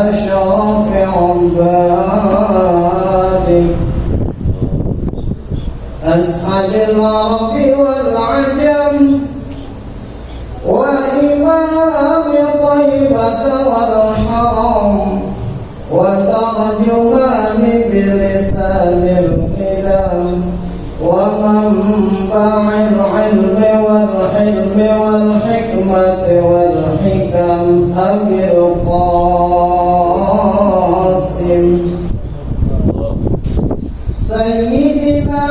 أشرف عبادك أسعد العرب والعجم وإمام طيبة والحرم وترجمان بلسان القلم ومنبع العلم والحلم والحكمة والحكم أبي القاسم سيدنا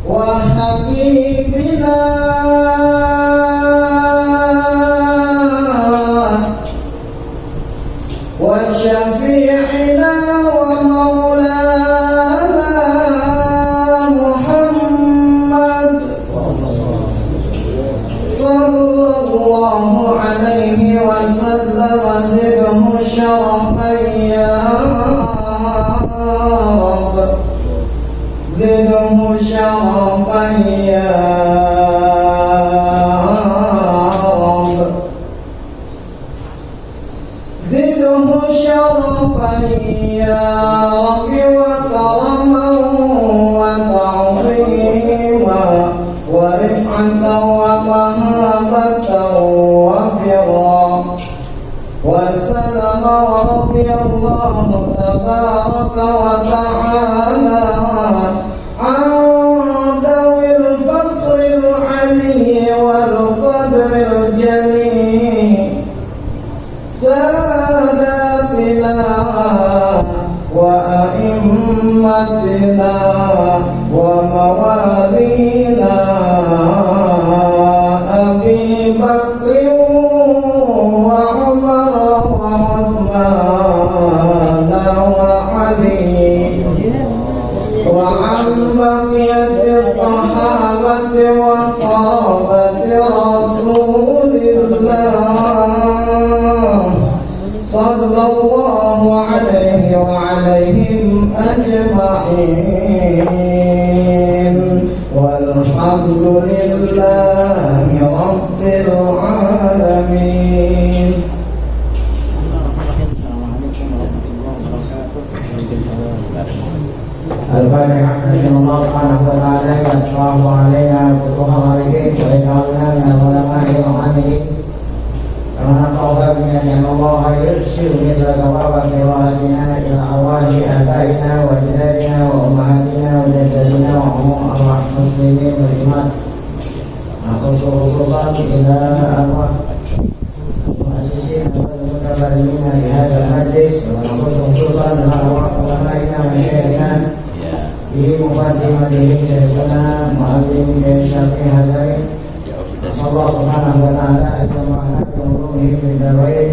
وحبيبنا وشفيعنا ومولانا محمد صلى الله عليه وسلم زده شرفا يا رب زده شرفا يا رب زده شرفا يا رب وكرما وتعظيما ورفعة ومهابة وبرا وسلم رضي الله تبارك وتعالى عن ذوي الفخر العلي والقدر الجليل ساداتنا وأئمتنا وموالينا أبي بكر وعمر وعثمان وعلي وعن بقية الصحابة وقرابة رسول الله صلى الله عليه وعليهم أجمعين والحمد لله رب العالمين. الفاتحة. بسم الله سبحانه وتعالى يفتح علينا فتوح العارفين ويجعلنا من العلماء العاملين كما نقرأ بأن الله يرسل مثل ثواب قراءتنا إلى أرواح آبائنا وأجدادنا وأمهاتنا وجداتنا وعموم أرواح المسلمين والمسلمات خصوصا إلى أرواح المؤسسين والمتبرعين لهذا المجلس خصوصا إلى أرواح علمائنا ومشايخنا في مقدمتهم شيخنا معلم الشافعي هذين نسأل الله سبحانه وتعالى أن يجمعنا بأمورهم في الدارين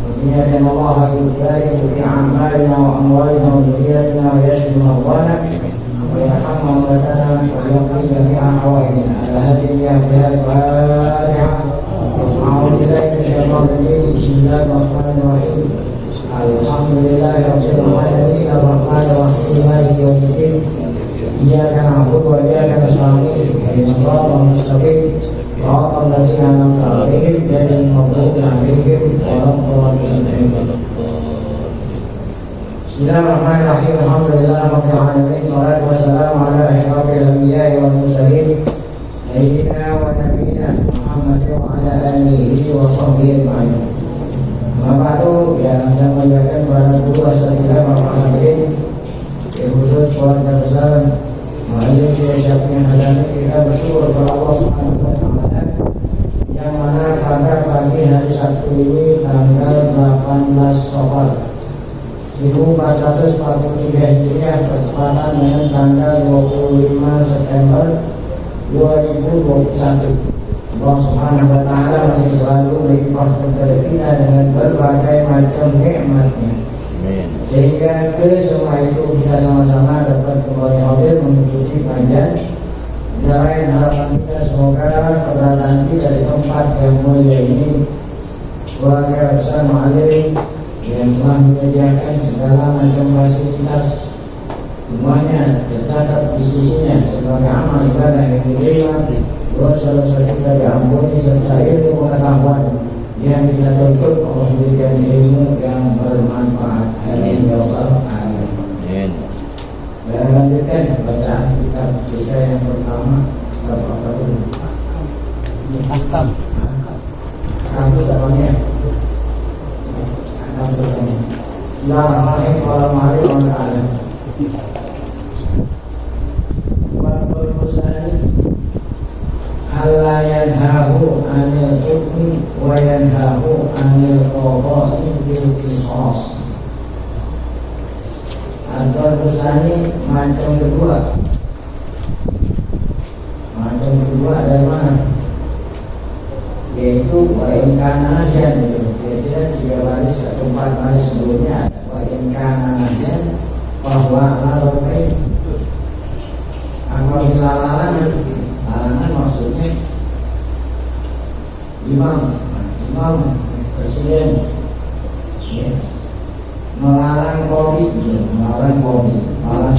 وبنية الله يبارك في أعمالنا وأموالنا وذرياتنا ويشفي مرضانا ويرحم موتانا ويقضي جميع حوائجنا على هذه الأنبياء الفاتحة. أعوذ بالله من الشيطان الرجيم. بسم الله الرحمن الرحيم. الحمد لله رب العالمين الرحمن الرحيم مالك يوم الدين إياك نعبد وإياك نستعين اهدنا الصراط المستقيم صراط الذين أنعمت عليهم غير المغضوب عليهم ولا الضالين. بسم الله الرحمن الرحيم. الحمد لله رب العالمين والصلاة والسلام على أشرف الأنبياء والمرسلين سيدنا ونبينا محمد وعلى آله وصحبه أجمعين. Bapak yang saya muliakan para guru asatidz para hadirin, khusus keluarga besar Muallim Syekh Hadani, kita bersyukur kepada Allah Subhanahu wa taala yang mana pada pagi hari Sabtu ini tanggal 18 Syawal 1443 Hijriah bertepatan dengan tanggal 25 September 2021. Allah Subhanahu wa taala masih selalu melimpah kepada kita dengan berbagai macam nikmatnya. Sehingga ke semua itu kita sama-sama dapat kembali hadir mengikuti panjang. Dan harapan kita semoga keberadaan kita di tempat yang mulia ini, keluarga besar Muallim yang telah menyediakan segala macam fasilitas, semuanya tercatat di sisinya sebagai amal ibadah yang diterima, dosa-dosa kita diampuni serta ilmu pengetahuan yang kita tuntut Allah berikan ilmu yang bermanfaat. Amin ya rabbal alamin. Dan lanjutkan bacaan kitab kita yang pertama, kitab apa dulu? Akam. Kamu namanya? Kamu namanya? Bismillahirrahmanirrahim. Wa ta'ala. Wal musani alla yanhahu anil hukmi wa yanhahu anil qada'i bil qisas. Al musani macam kedua. Macam kedua dari mana? Yaitu wa in kana nahyan, kira-kira 3 baris atau 4 baris sebelumnya ada wa in kana nahyan bahwa ala apabila larangan maksudnya imam presiden ya, melarang kopi, melarang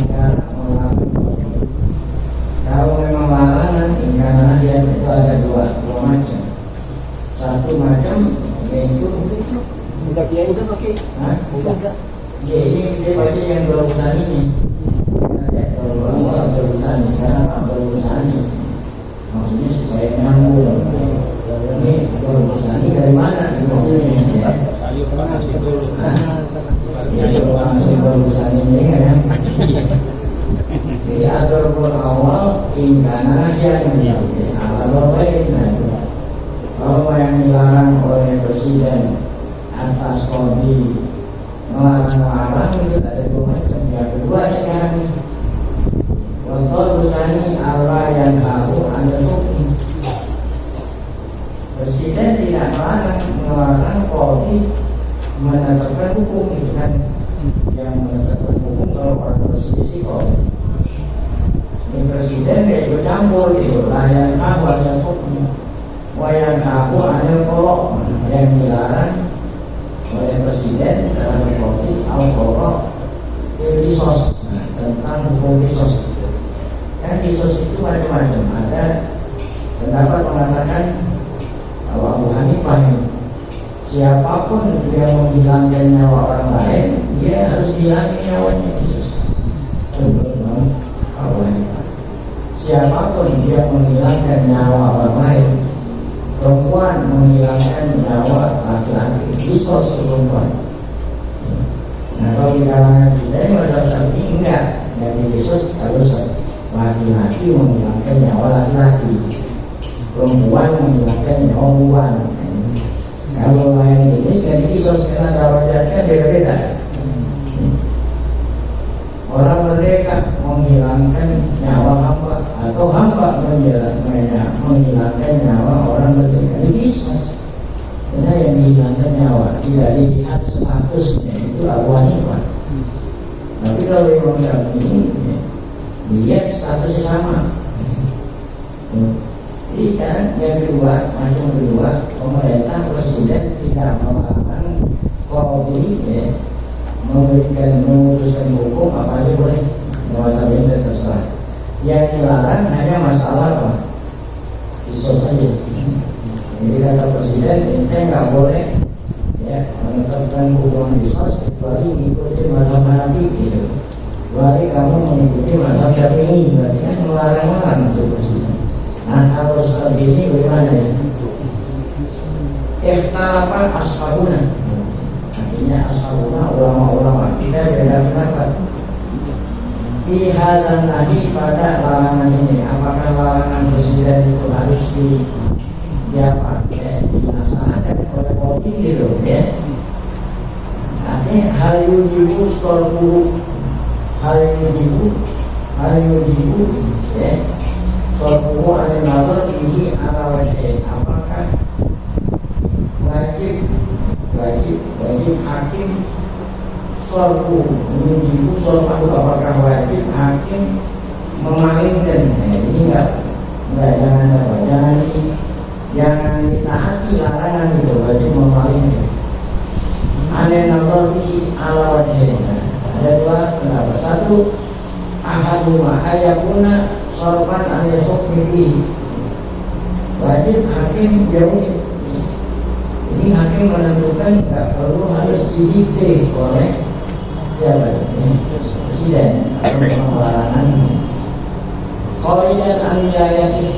negara, melarang kopi. Kalau memang larangan ingkar nahyan itu ada dua macam. Satu macam yaitu Udah kiai udah pakai. udah. Ya ini dia baca yang dua usaninya. Ada dua usani, sekarang ada dua usani. Maksudnya supaya nyambung. Ini dua usani dari mana? Itu maksudnya. Ya langsung dua usani ini kan. Jadi ada awal ingkana yang ala baik. Kalau yang dilarang oleh presiden atas kodi melarang itu ada dua macam. Yang kedua ya sekarang ini kontrol usani Allah yang tahu anda hukum. Presiden tidak melarang kodi menetapkan hukum itu kan. Yang menetapkan hukum kalau orang presisi kodi. Ini presiden dia ikut campur itu layan awal yang hukum. Wayang aku anil kolok yang dilarang oleh presiden dalam kopi al-kolok kisos tentang hukum kisos. Kan kisos itu macam-macam. Ada pendapat mengatakan bahwa Abu Hanifah ini siapapun yang menghilangkan nyawa orang lain dia harus dihilangkan nyawanya kisos. Abu Hanifah siapapun dia menghilangkan nyawa orang lain, perempuan menghilangkan nyawa laki-laki, kisos perempuan. Nah kalau di kalangan kita ini ada sapi enggak, dan di kisos kalau laki-laki menghilangkan nyawa laki-laki, perempuan menghilangkan nyawa perempuan. Kalau lain jenis kan di kisos karena darajatnya beda-beda. Orang merdeka menghilangkan nyawa hamba atau hamba menghilangkan nyawa orang merdeka bisa. Karena yang dihilangkan nyawa tidak dilihat statusnya itu Abu Hanifah. Tapi kalau Imam Syafi'i lihat statusnya sama. Jadi sekarang yang kedua, macam kedua, pemerintah presiden tidak melarang kodi memutuskan hukum apa aja boleh, notabene terserah. Yang dilarang hanya masalah apa? Kisos saja. Jadi kata presiden kita nggak boleh ya menetapkan hukuman kisos kecuali mengikuti mazhab Hanafi gitu. Kecuali kamu mengikuti mazhab Syafi'i, berarti kan melarang-larang untuk presiden. Nah kalau seperti ini bagaimana ya? Ikhtalafa ashabuna. Artinya ashabuna ulama-ulama kita beda pendapat. Di hadzal nahi pada larangan ini, apakah larangan presiden itu harus dilaksanakan oleh kopi gitu ya? Ini hal yujibu sorbu, hal yujibu ya. Sorbu ada nazar ini ala wajib. Apakah wajib hakim sorbu yujibu sorbu, apakah wajib hakim memalingkan? Ini enggak jangan ditaati larangan itu, wajib memalingkan. Ada nazar di ala wajib. Ada dua pendapat. Satu, ahaduma ayakuna sorban anil hukmi bihi. Wajib hakim jauhi Ini hakim menentukan nggak perlu harus didikte oleh siapa ini? Presiden atau pelarangan. Qaidan an wilayati,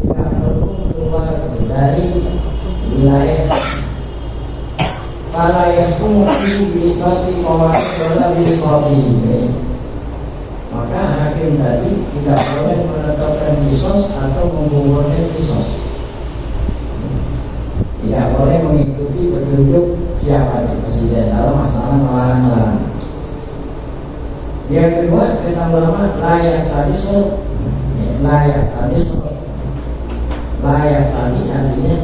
tidak perlu keluar dari wilayah. Kalau yang fungsi bismati mawar wala bismati, maka hakim tadi tidak boleh menetapkan kisos atau menggugurkan kisos. Tidak boleh mengikuti petunjuk siapa di presiden dalam masalah melarang-larang. Yang kedua, kata ulama layak tadi layak tadi artinya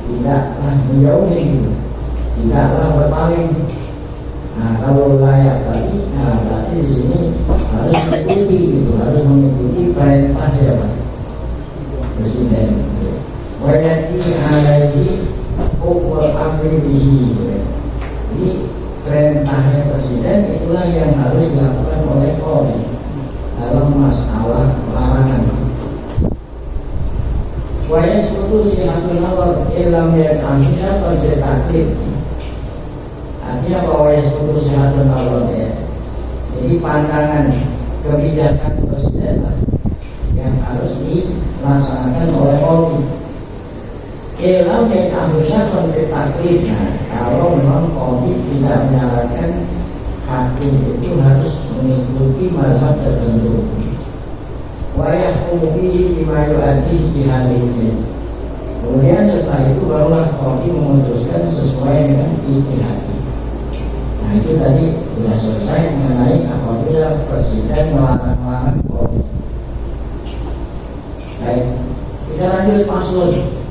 tidaklah menjauhi gitu, tidaklah berpaling. Nah, kalau layak tadi, berarti di sini harus mengikuti gitu, harus mengikuti perintah siapa? Presiden. Wajib alaihi hukum amri bihi. Jadi perintahnya presiden itulah yang harus dilakukan oleh Polri dalam masalah larangan. Wajib kudu sihatun nawar ilam yang anhisya terjadi. Artinya bahwa wajib kudu sihatun nawar ya. Jadi pandangan kebijakan presiden lah yang harus dilaksanakan oleh Polri. Ilham yang harusnya taklid. Nah, kalau memang Polri tidak menyarankan hakim itu harus mengikuti mazhab tertentu. Wayah umubi dimayu adi dihadiri. Kemudian setelah itu barulah Polri memutuskan sesuai dengan ijtihad. Nah, itu tadi sudah selesai mengenai apabila presiden melarang Polri. Baik, kita lanjut paslon.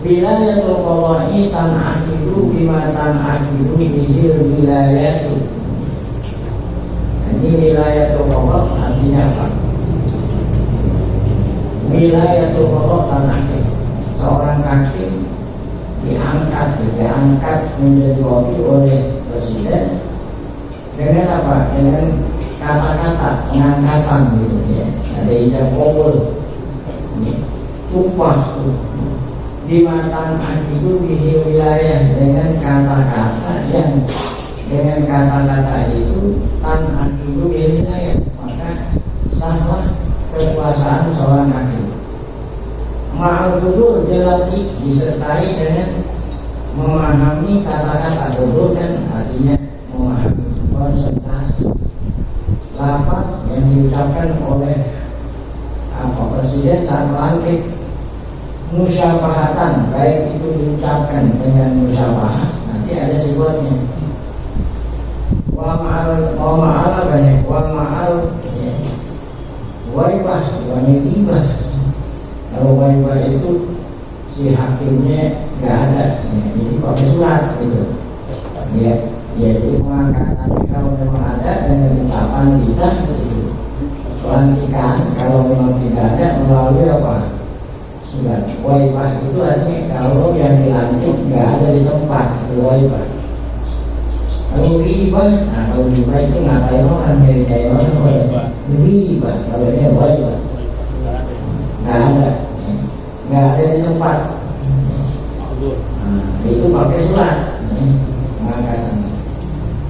Wilayatul qada'i tan'aqidu bima tan'aqidu bihil wilayatu. Ini wilayatul qada' artinya apa? Wilayatul qada' tan'aqidu. Seorang hakim diangkat menjadi qadhi oleh presiden dengan apa? Dengan kata-kata pengangkatan gitu ya. Ada ijab qabul. Sumpah di matan akidu bihi wilayah dengan kata-kata yang dengan kata-kata itu tan akidu bihi wilayah, maka sahlah kekuasaan seorang hakim. Ma'al fudur jelati disertai dengan memahami kata-kata. Fudur kan artinya memahami, konsentrasi lafaz yang diucapkan oleh presiden saat melantik. Musyafahatan, baik itu diucapkan dengan musyafah, nanti ada sifatnya. Wa ma'al banyak, wa ma'al waibah, wa nidibah. Kalau waibah itu si hakimnya nggak ada, ya, jadi pakai surat gitu. Ya, jadi pengangkatan kalau memang ada dengan ucapan kita itu. Pelantikan kalau memang tidak ada melalui apa? Surat. Waibah itu artinya kalau yang dilantik nggak ada di tempat, itu waibah. Kalau ghibah, nah kalau ghibah itu ngatain orang, nyeritain orang. Ghibah, kalau ini waibah. Nggak ada di tempat. Nah, itu pakai surat. Mengangkatan.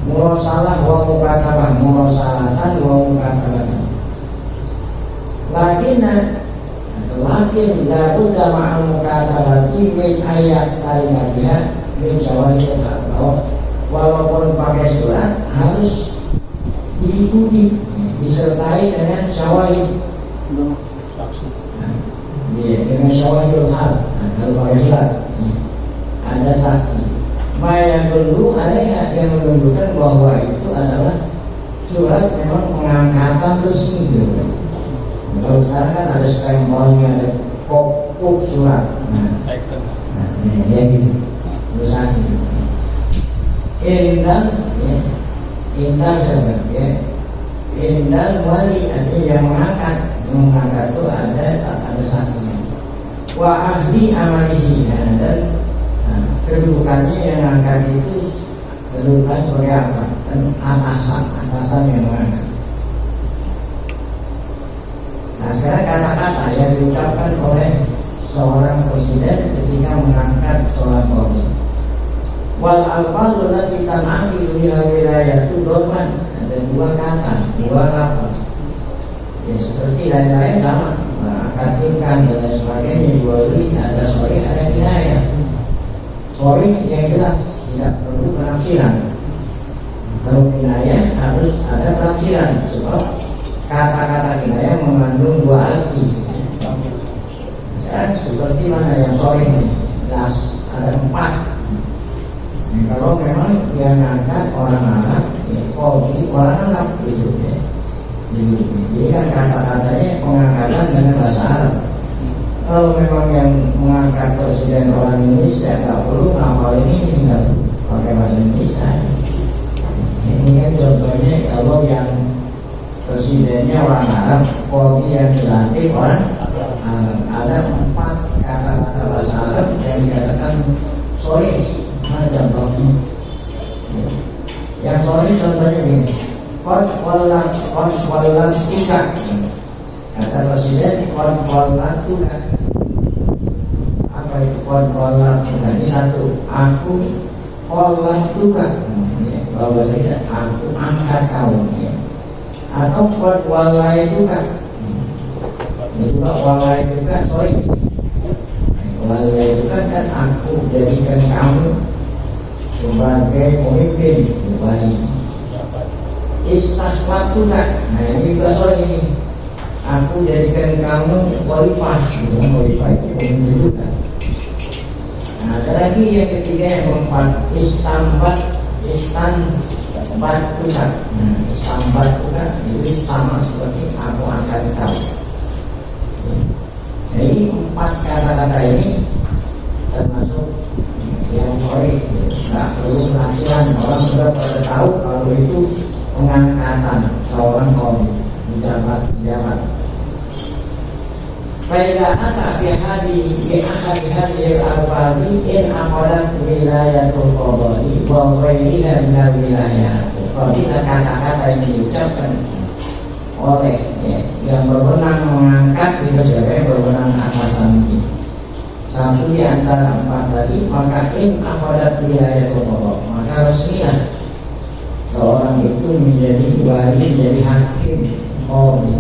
Murasalah wa mukatabah, murasalatan wa mukatabatan. Lakin labudda ma'al mukatabati min ayat lainnya min syawahid al-qaw. Walaupun pakai surat harus diikuti, disertai dengan syawahid. Dengan syawahidul hal. Kalau pakai surat ada saksi. Yang dulu ada yang menunjukkan bahwa itu adalah surat memang pengangkatan resmi gitu. Kalau sekarang kan ada stempelnya, ada kop surat. Ya gitu, ilustrasi. Indal sahabat ya. Indal wali artinya yang mengangkat itu ada saksinya. Wa ahli amalihi, dan kedudukannya yang mengangkat itu kedudukan sebagai apa? Dan atasan yang mengangkat. Nah, sekarang kata-kata yang diucapkan oleh seorang presiden ketika mengangkat seorang qadhi. Wal alfazul lati tan'aqidu biha wilayatu dorman, ada dua kata, dua lafaz. Ya seperti lain-lain sama, akad nikah dan lain sebagainya, jual beli ada sholih ada kinayah. Sholih yang jelas tidak perlu penafsiran. Kalau kinayah harus ada penafsiran, sebab kata-kata kinayah mengandung dua arti. Sekarang seperti mana yang sholih ini? Jelas ada 4. Kalau memang yang ngangkat orang Arab, ya, qadhi orang Arab gitu ya. Jadi kan kata-katanya pengangkatan dengan bahasa Arab. Kalau memang yang mengangkat presiden orang Indonesia, nggak perlu ngapalin ini, tinggal pakai bahasa Indonesia. Ini kan contohnya kalau yang presidennya orang Arab, qadhi yang dilantik orang Arab. Ada 4 kata-kata bahasa Arab yang dikatakan sholih. Mana contohnya? Yang sholih contohnya begini. Qad wallatuka. Kata presiden, qad wallatuka. Apa itu qad wallatuka? Ini satu. Aku wallatuka. Kalau bahasa kita, aku angkat kau. Atau qad wallaituka. Ini juga wallaituka, sorry. Wallaituka kan aku jadikan kamu sebagai pemimpin bagi istaslatuka. Nah ini juga soal ini, aku jadikan kamu khalifah. Khalifah itu pemimpin juga. Nah ada lagi yang ketiga yang keempat, istanbatuka. Nah istanbatuka itu sama seperti aku angkat kau. Nah ini 4 kata-kata ini termasuk yang sorry, nggak perlu penafsiran. Orang sudah pada tahu kalau itu pengangkatan seorang kaum pejabat. Faida ata bihadi al-alfazi in aqadat wilayatul qadhi wa ghairiha minal wilayat. Apabila kata-kata yang diucapkan oleh yang berwenang mengangkat itu sebagai berwenang atasan ini, satu di antara 4 tadi, maka in aqadat wilayatul qadhi, maka resmilah seorang itu menjadi wali, menjadi hakim qadhi.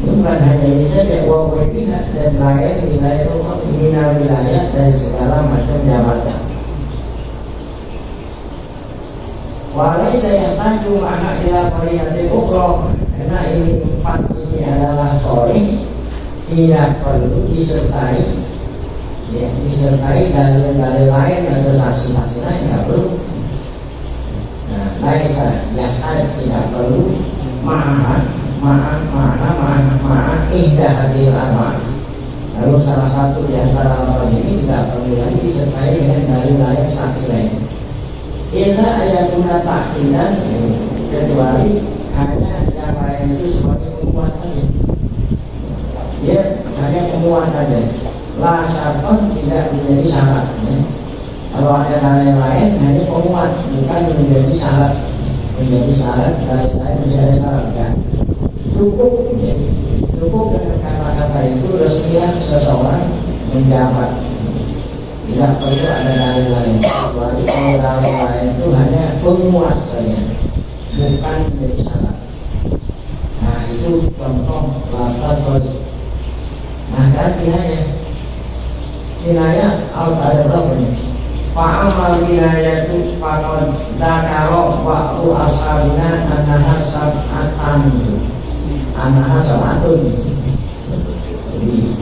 Bukan hanya ini saja, wa ghairiha dan lain wilayatul qadhi minal wilayat, dari segala macam jabatan. Walai saya tahu mana ila qarinatin ukhra, karena ini 4 ini adalah sholih, tidak perlu disertai dalil-dalil lain atau saksi-saksi lain, tidak perlu. Nah, laisa yas'ad tidak perlu ma'a ihda hadil ama. Lalu salah satu di antara lafaz ini tidak perlu lagi disertai dengan dalil-dalil saksi lain. Illa ayatuna ta'kidan, kecuali hanya yang lain itu sebagai penguat saja. Dia hanya penguat saja. La syarton tidak menjadi syarat. Kalau ada dalil lain hanya penguat, bukan menjadi syarat. Menjadi syarat dalil lain menjadi syarat kan. Cukup dengan kata-kata itu resmilah seseorang menjabat. Tidak perlu ada dalil lain, kecuali kalau dalil lain itu hanya penguat saja, bukan menjadi syarat. Nah itu contoh lafaz sholih. Nah sekarang kinayah ada berapa nih? Fa'amal kinayah itu fa'al dakaro wa'u ashabina anaha sab'atun. Jadi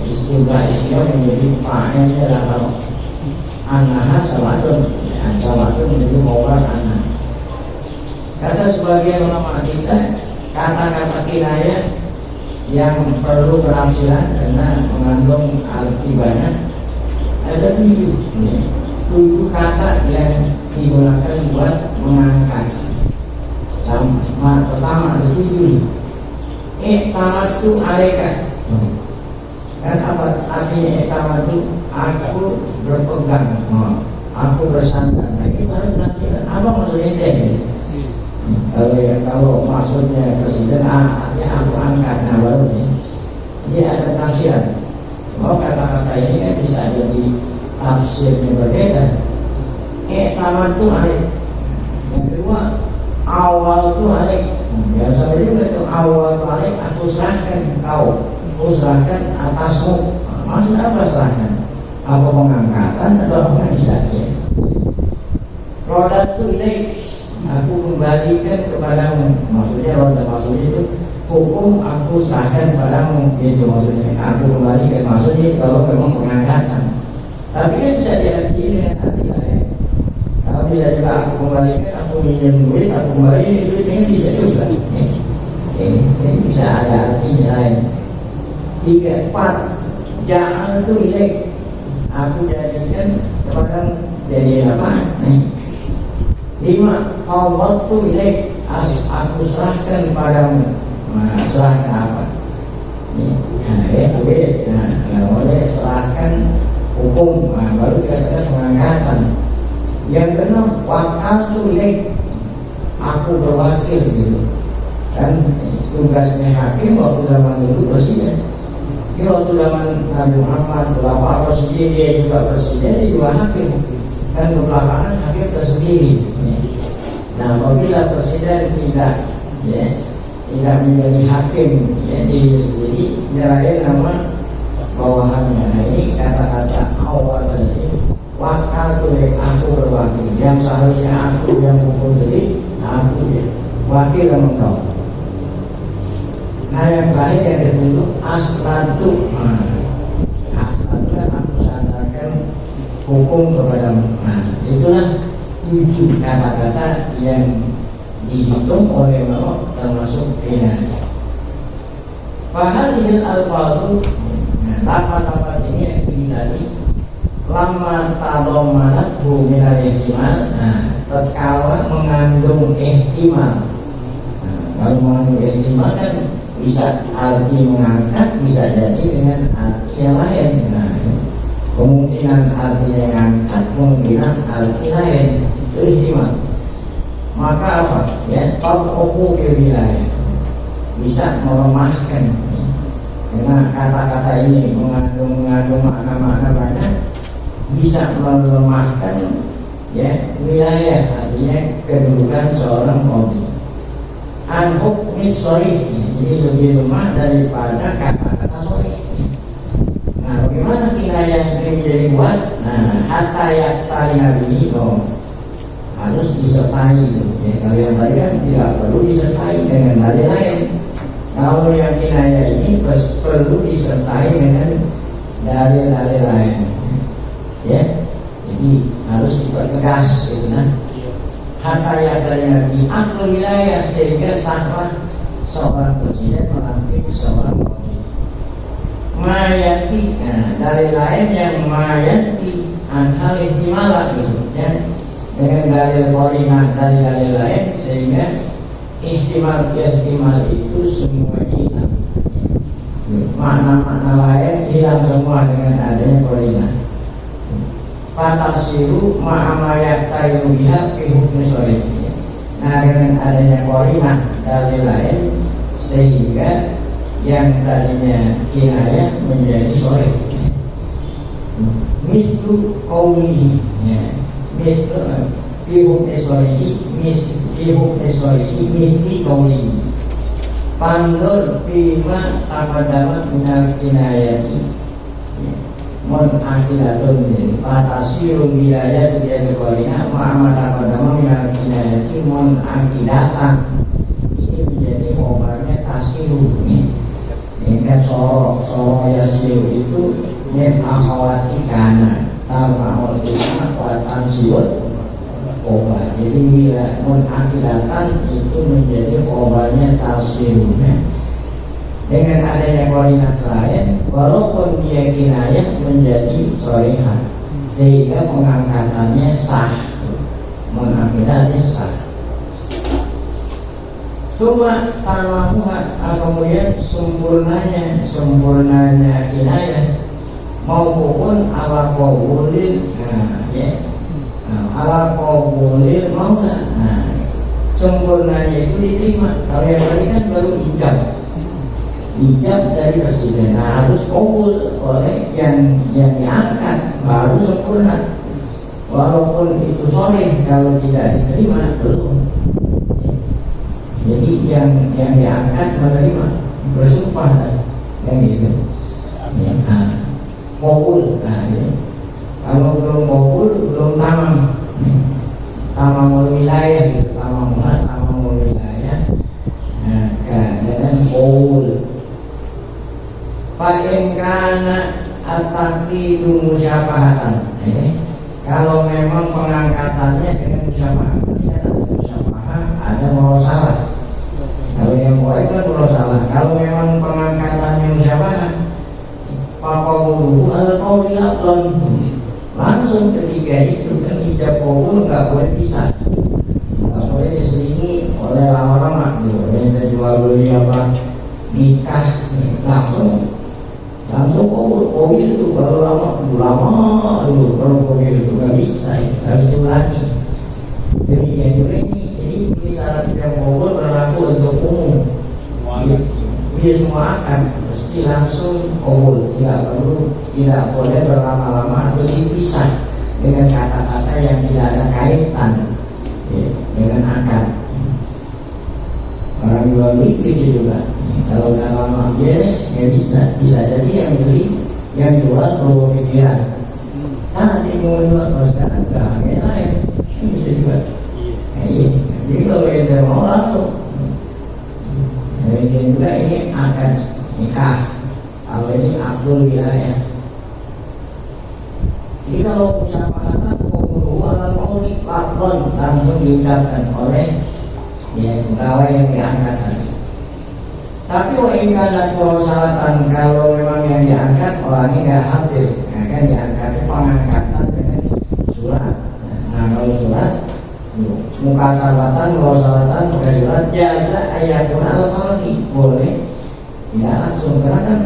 istilah menjadi fa'ilnya adalah kalau anaha sab'atun menjadi mawar anak. Kata sebagian ulama kita, kata-kata kinayah yang perlu penafsiran karena mengandung arti banyak, ada 7 kata yang digunakan buat mengangkat. Pertama ada 7. Iktamatu alaika. Kan apa artinya iktamatu? Aku berpegang, aku bersandar. Nah ini baru penafsiran. Apa maksudnya teh? Kalau maksudnya presiden, artinya aku angkat. Nah baru ini ada penafsiran. Mau kata-kata ini kan bisa jadi tafsirnya berbeda. Taman itu alik. Yang kedua, awal itu alik. Yang sama juga itu awal itu alik. Aku serahkan kau, aku serahkan atasmu. Maksud apa serahkan? Apa pengangkatan atau apa bisa ya? Roda itu ilaik, aku kembalikan kepadamu. Maksudnya roda maksudnya itu hukum aku serahkan padamu, itu maksudnya. Aku kembalikan maksudnya kalau memang pengangkatan. Tapi kan bisa diartikan dengan arti lain. Kalau bisa juga aku kembalikan, aku minjem duit, aku kembalikan duitnya bisa juga. Ini bisa ada artinya lain. 3, 4, jangan itu ilaik. Aku jadikan kepadamu jadi apa? 5, Allah tu ilaik, aku serahkan padamu. Nah, serahkan apa? Kalau boleh serahkan hukum, baru dikatakan pengangkatan. Yang keenam, wakal tu ilaik, aku berwakil gitu. Kan tugasnya hakim waktu zaman dulu presiden. Ya waktu zaman Nabi Muhammad, Bapak Presiden, dia juga presiden, dia juga hakim. Kan kebelakangan hakim tersendiri. Nah, apabila presiden tidak menjadi hakim, diri sendiri, nyerahin nama bawahannya. Nah, ini kata-kata awal tadi, wakal tuh aku berwakil. Yang seharusnya aku yang hukum sendiri, aku wakil sama kau. Nah, yang terakhir yang ketujuh, asratu. Asratu kan aku sandarkan hukum kepadamu. Nah, itulah 7 kata-kata yang dihitung oleh Allah termasuk kinayah. Fahadil al-fadhu, lafaz-lafaz ini yang tadi lama tadomanat minal ihtimal. Tatkala mengandung ihtimal. Kalau mengandung ihtimal kan bisa arti mengangkat, bisa jadi dengan arti yang lain. Kemungkinan arti yang angkat, kemungkinan arti lain, itu ihtimal. Maka apa? Ya, tad'uku ke wilayah, bisa melemahkan. Karena kata-kata ini mengandung makna-makna banyak, bisa melemahkan ya wilayah, artinya kedudukan seorang qadhi. An hukmi sharih, jadi lebih lemah daripada kata-kata sharih. Nah, bagaimana kinayah ini menjadi kuat? Nah, hatta yaktari nabi harus disertai. Ya, kalau yang tadi kan tidak perlu disertai dengan dalil lain. Kalau yang kinayah ini perlu disertai dengan dalil-dalil lain. Ya, jadi harus dipertegas gitu kan. Hatta yaktari nabi akal wilayah, sehingga sahlah seorang presiden melantik seorang qadhi. Mayati, dari lain yang mayati anhal ihtimalah itu ya, dengan dalil qarinah dari dalil lain, sehingga ihtimal itu semuanya hilang. Makna-makna lain hilang semua dengan adanya qarinah. Fatasiru ma'amayat tayu biha fi hukmi sharih. Nah, dengan adanya qarinah dalil lain, sehingga yang tadinya kinayah menjadi sharih. Mislu qawlihi, ya, mislu fi hukmi sharih, misli qawlihi. Pandur bima taqaddama minal kinayati, mon akhiratun, jadi fatasiru wilayah tidak terkorina ma'amat taqaddama minal kinayati mon akidatan. Ini menjadi obatnya tasiru. Ini kan sorok yasiru itu min akhawati kana tamahul isma watan siwat obat. Jadi bila menakidatan itu menjadi obatnya tasiru. Dengan adanya koordinat lain, walaupun dia kinayah menjadi sharihah, sehingga pengangkatannya sah, mengakidatnya sah. Cuma tamamuha, kemudian sempurnanya kinayah maupun ala qawulil, ala qawulil maula. Sempurnanya itu diterima. Kalau yang tadi kan baru ijab. ijab dari presiden. Nah, harus kabul oleh yang diangkat baru sempurna. Walaupun itu sore, kalau tidak diterima belum. Jadi yang diangkat menerima, bersumpah yang itu. Kabul. Nah, ya. Kalau belum kabul, belum tamam wilayah, gitu. tamam wilayah. Nah, dengan kabul. Fa'in-kana at-taqlidu musyafahatan. Kalau memang pengangkatannya dengan musyafahah, kan ada musyafahah, ada murosalah. Kalau yang boleh kan murosalah. Kalau memang pengangkatannya musyafahah, faqawluhu al-qawli lafdhan. Langsung ketika itu kan ijab qabul nggak boleh pisah, nggak boleh diselingi oleh lama-lama gitu. Yang jual beli apa nikah langsung kabul itu. Kalau lama dulu kalau kabul itu nggak bisa, harus diulangi. Demikian juga ini. Jadi ini syarat ijab qabul berlaku untuk umum. Dia semua akan mesti langsung kabul, tidak boleh berlama-lama atau dipisah dengan kata-kata yang tidak ada kaitan dengan akad. Orang jual beli itu juga. Kalau udah lama dia nggak bisa jadi yang beli, yang jual perlu pikiran. Nanti mau jual, kalau sekarang udah harganya naik, bisa juga. Iya. Jadi kalau yang mau langsung. Demikian juga ini akan nikah. Kalau ini akdul wilayah. Jadi kalau musyafahatan qawli lafdhan langsung diucapkan oleh pegawai yang diangkat tadi. Tapi wa'inkanat murosalatan, kalau memang yang diangkat orangnya nggak hadir, kan diangkatnya pengangkatan dengan surat. Nah kalau surat mukatabatan murosalatan pakai surat jaza ayatun al-qalbi, boleh tidak langsung, karena kan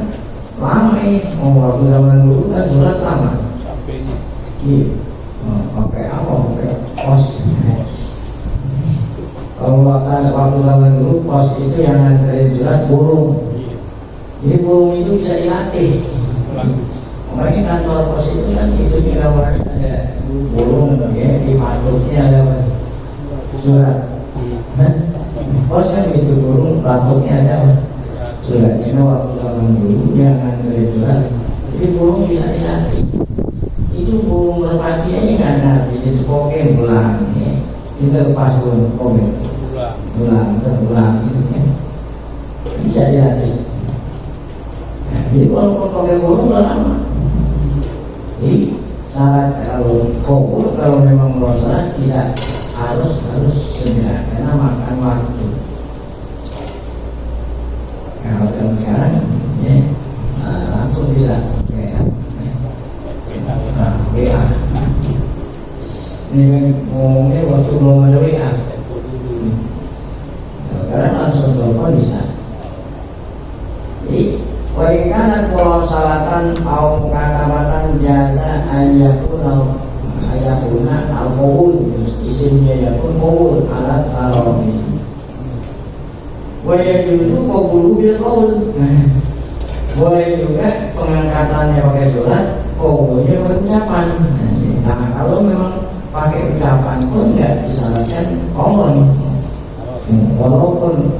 lama ini. Waktu zaman dulu kan surat lama. Iya. Pakai apa? Pakai pos. Kalau waktu zaman dulu pos itu yang nganterin surat burung. Jadi burung itu bisa dilatih. Makanya kantor pos itu kan itu gambarnya ada burung ya, di patutnya ada surat. Pos kan itu burung, patutnya ada suratnya. Waktu zaman dulu yang nganterin surat, jadi burung bisa dilatih. Itu burung merpati aja nggak ngerti, itu koken belang ya. Kita lepas burung koken belang itu kan bisa dilatih. Nah, jadi walaupun pakai burung udah lama. Jadi syarat kalau kabul, kalau memang merasa tidak harus segera, karena makan waktu. Kalau sekarang ya langsung bisa WA. Ini kan ngomongnya waktu belum ada WA. Karena langsung telepon bisa. Jadi wa'inkanat murosalatan au mukatabatan jaza ayakuna al-qabul, isimnya yakun qabul alat tarofi. Wa yajuzu qabulu bil qaul. Boleh juga pengangkatannya pakai surat, qabulnya pakai ucapan. Nah kalau memang pakai ucapan pun nggak disyaratkan qaul. Walaupun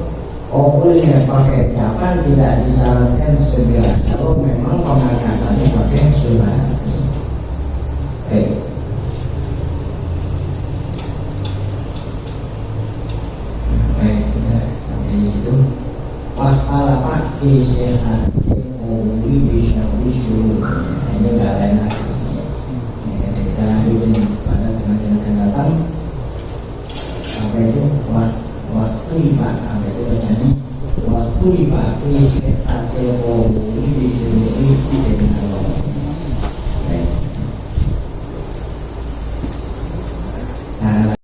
qabulnya pakai ucapan tidak disyaratkan segera, kalau memang pengangkatannya pakai surat. Baik. Baik, sudah sampai itu. Masalah pakai sehat, qabuli bisa usul. Ini nggak lain lagi. Kita lanjutin pada pengajian akan datang. Sampai itu waktu lima, sampai itu bacanya waktu lima.